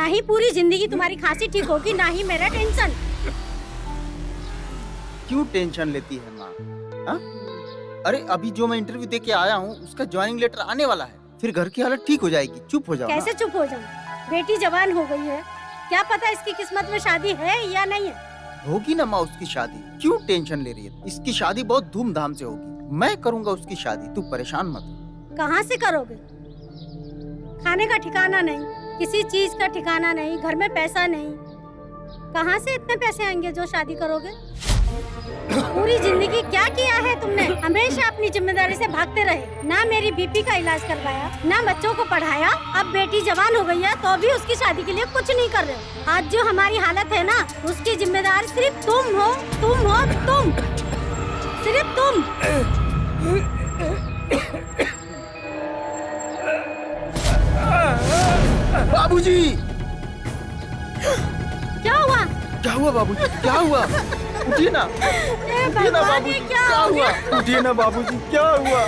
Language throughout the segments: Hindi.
ना ही पूरी जिंदगी तुम्हारी खांसी ठीक होगी, ना ही मेरा टेंशन। क्यों टेंशन लेती है माँ? हाँ? अरे अभी जो मैं इंटरव्यू दे के आया हूँ उसका ज्वाइनिंग लेटर आने वाला है, फिर घर की हालत ठीक हो जाएगी। चुप हो जाओ कैसे ना। चुप हो जाऊं? बेटी जवान हो गई है, क्या पता इसकी किस्मत में शादी है या नहीं है। होगी ना माँ उसकी शादी, क्यों टेंशन ले रही है? इसकी शादी बहुत धूमधाम से होगी, मैं करूँगा उसकी शादी, तू परेशान मत हो। कहाँ से करोगे? खाने का ठिकाना नहीं, किसी चीज का ठिकाना नहीं, घर में पैसा नहीं, कहाँ से इतने पैसे आएंगे जो शादी करोगे? पूरी जिंदगी क्या किया है तुमने? हमेशा अपनी जिम्मेदारी से भागते रहे, ना मेरी बीपी का इलाज करवाया, ना बच्चों को पढ़ाया। अब बेटी जवान हो गई है तो भी उसकी शादी के लिए कुछ नहीं कर रहे। आज जो हमारी हालत है ना, उसकी जिम्मेदार सिर्फ तुम हो, तुम, सिर्फ तुम। बाबूजी! क्या हुआ? क्या हुआ बाबूजी? क्या हुआ? उठिए ना, उठिए ना बाबूजी, क्या हुआ? उठिए ना बाबूजी, क्या हुआ?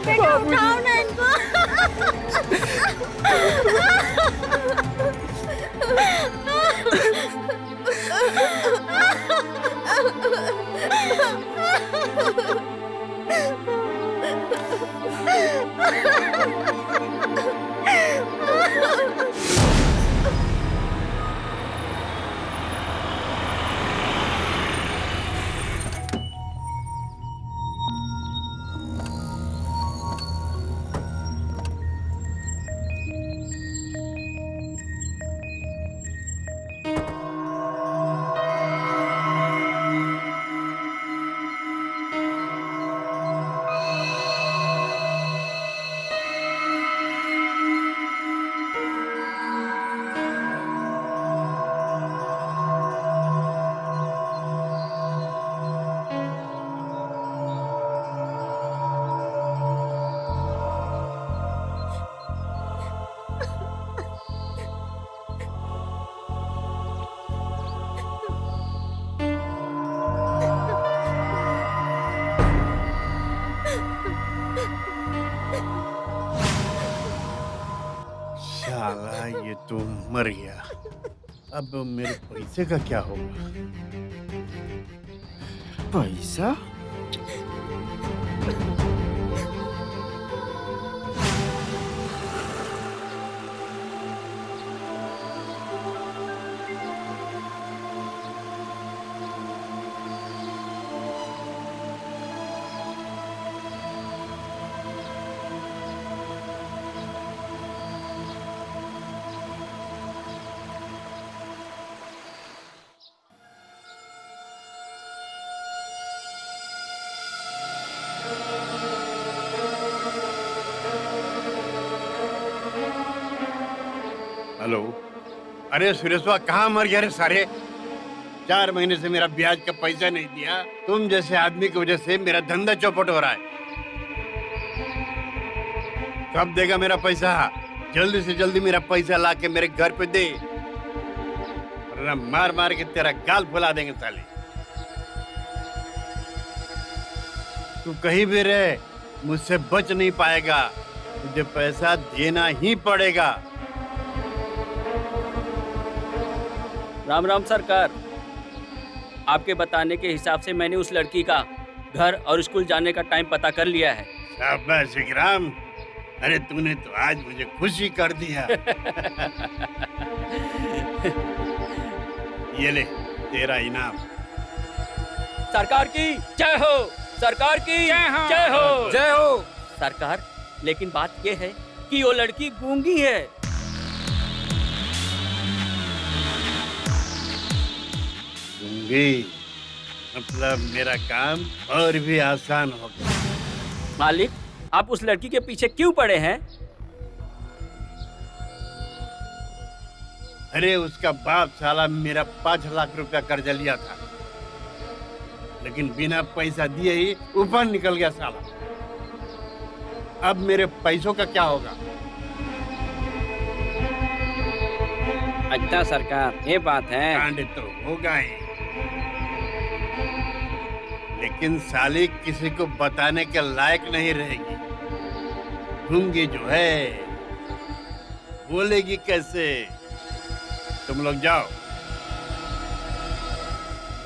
बेटा उठाओ ना इनको। साला ये तो मर गया। अब मेरे पैसे का क्या होगा? पैसा? हेलो, अरे सुरेशवा कहाँ मर गया रे सारे? 4 महीने से मेरा ब्याज का पैसा नहीं दिया। तुम जैसे आदमी की वजह से मेरा धंधा चौपट हो रहा है। कब देगा मेरा पैसा? जल्दी से जल्दी मेरा पैसा ला के मेरे घर पे दे, वरना मार मार के तेरा गाल फुला देंगे साले। तू कहीं भी रहे, मुझसे बच नहीं पाएगा। तुझे पैसा देना ही पड़ेगा। राम राम सरकार। आपके बताने के हिसाब से मैंने उस लड़की का घर और स्कूल जाने का टाइम पता कर लिया है। शाबाश विक्रम, अरे तूने तो आज मुझे खुशी कर दिया। ये ले तेरा इनाम। सरकार की जय हो, सरकार की जय हो, जय हो। सरकार, लेकिन बात यह है कि वो लड़की गूंगी है। गूंगी? मतलब मेरा काम और भी आसान हो गया। मालिक, आप उस लड़की के पीछे क्यों पड़े हैं? अरे उसका बाप साला मेरा 5 लाख रुपया कर्जा लिया था, लेकिन बिना पैसा दिए ही ऊपर निकल गया साला। अब मेरे पैसों का क्या होगा? अच्छा सरकार, ये बात है। कांड तो होगा ही, लेकिन साली किसी को बताने के लायक नहीं रहेगी। गूंगी जो है बोलेगी कैसे? तुम लोग जाओ,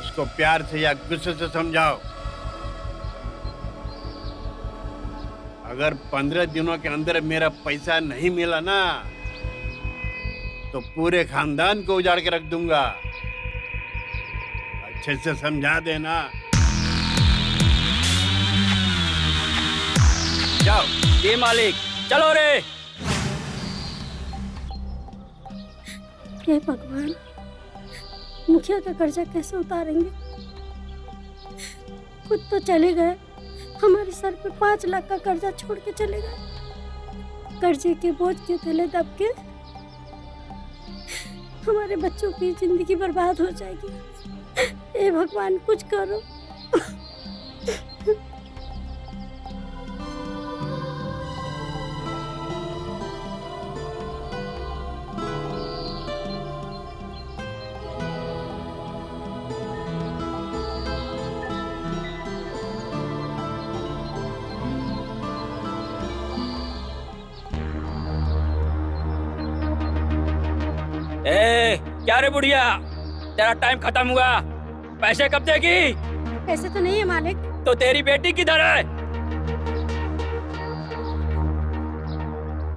उसको प्यार से या गुस्से से समझाओ। अगर 15 दिनों के अंदर मेरा पैसा नहीं मिला ना, तो पूरे खानदान को उजाड़ के रख दूंगा। अच्छे से समझा देना। जाओ। जी मालिक, चलो रे। हे भगवान, मुखिया का कर्जा कैसे उतारेंगे? खुद तो चले गए, हमारे सर पे 5 लाख का कर्जा छोड़ के चले गए। कर्जे के बोझ के तले दब के हमारे बच्चों की जिंदगी बर्बाद हो जाएगी। हे भगवान, कुछ करो। क्या रे बुढ़िया, तेरा टाइम खत्म हुआ। पैसे कब देगी? पैसे तो नहीं है मालिक। तो तेरी बेटी किधर है?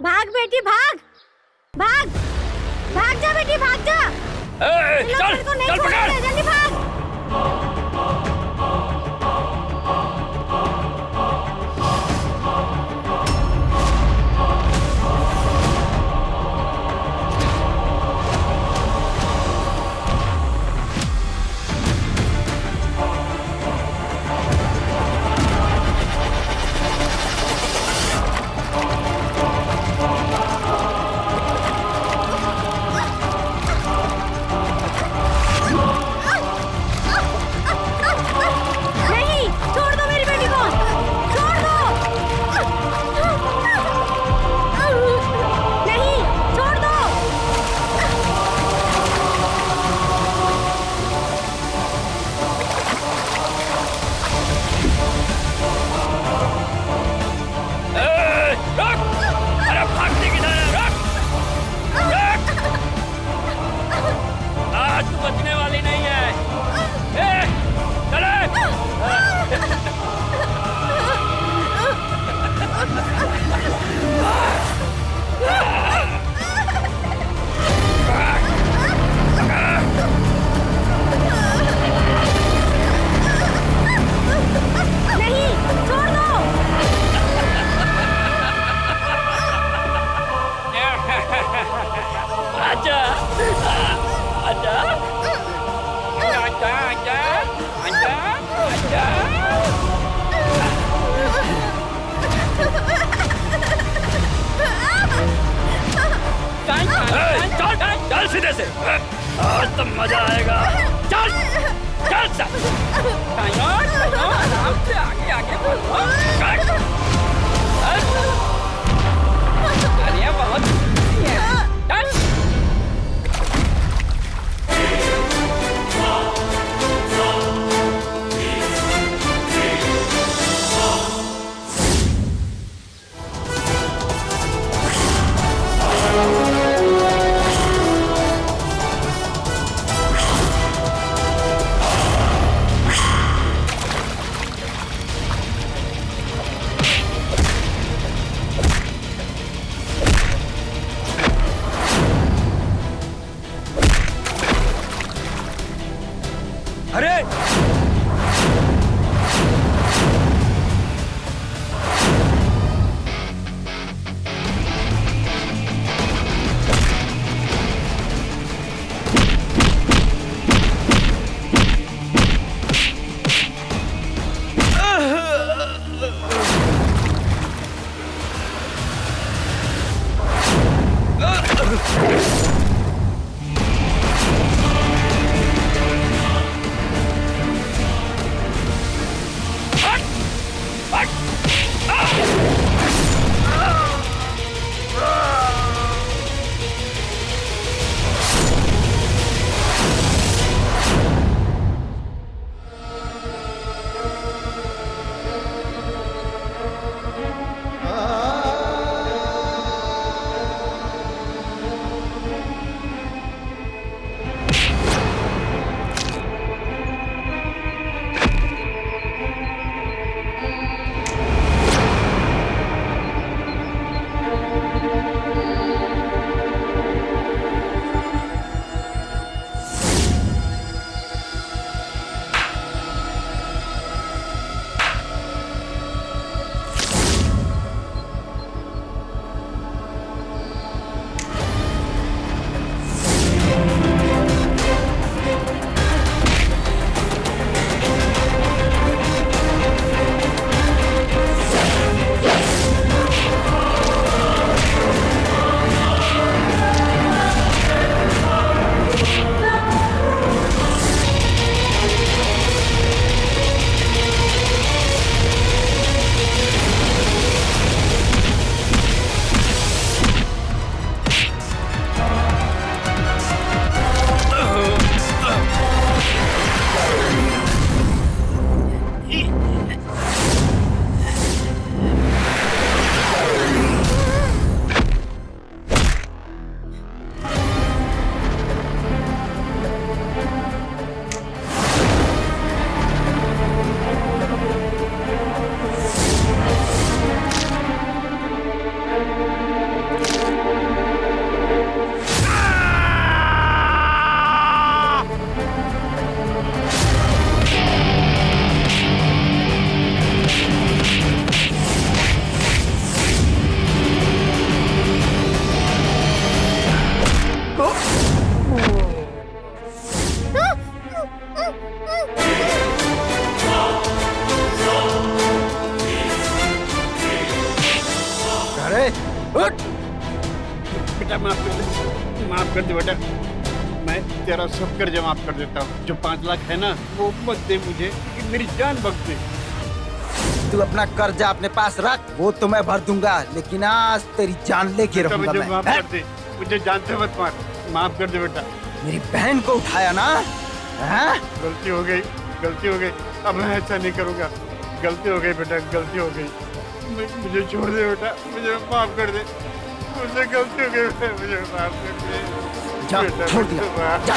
भाग बेटी भाग, भाग, भाग जा बेटी, भाग जा। चल चल पकड़। जल्दी भाग। सीधे से, आज तो मजा आएगा। चल चल चल, आराम से आगे आगे बढ़ो। अरे बहुत चल। अरे उठ। बेटा माफ कर दे बेटा। मैं तेरा सब कर्जा माफ कर देता हूँ। जो 5 लाख है ना वो मत दे मुझे, कि मेरी जान बच दे। तू अपना कर्जा अपने पास रख, वो तो मैं भर दूंगा, लेकिन आज तेरी जान लेके बेटा, रहूंगा मुझे मैं। माफ कर दे, मुझे जानते मत मार, माफ कर दे बेटा। मेरी बहन को उठाया ना, हैं? गलती हो गई, गलती हो गई। अब मैं ऐसा नहीं करूँगा। गलती हो गई बेटा, गलती हो गई। मुझे छोड़ दे बेटा, मुझे माफ कर दे। मुझसे गलती हो गई बेटा, मुझे माफ कर दे। जा, बेटा, छोड़ मुझे दिया, माफ- जा।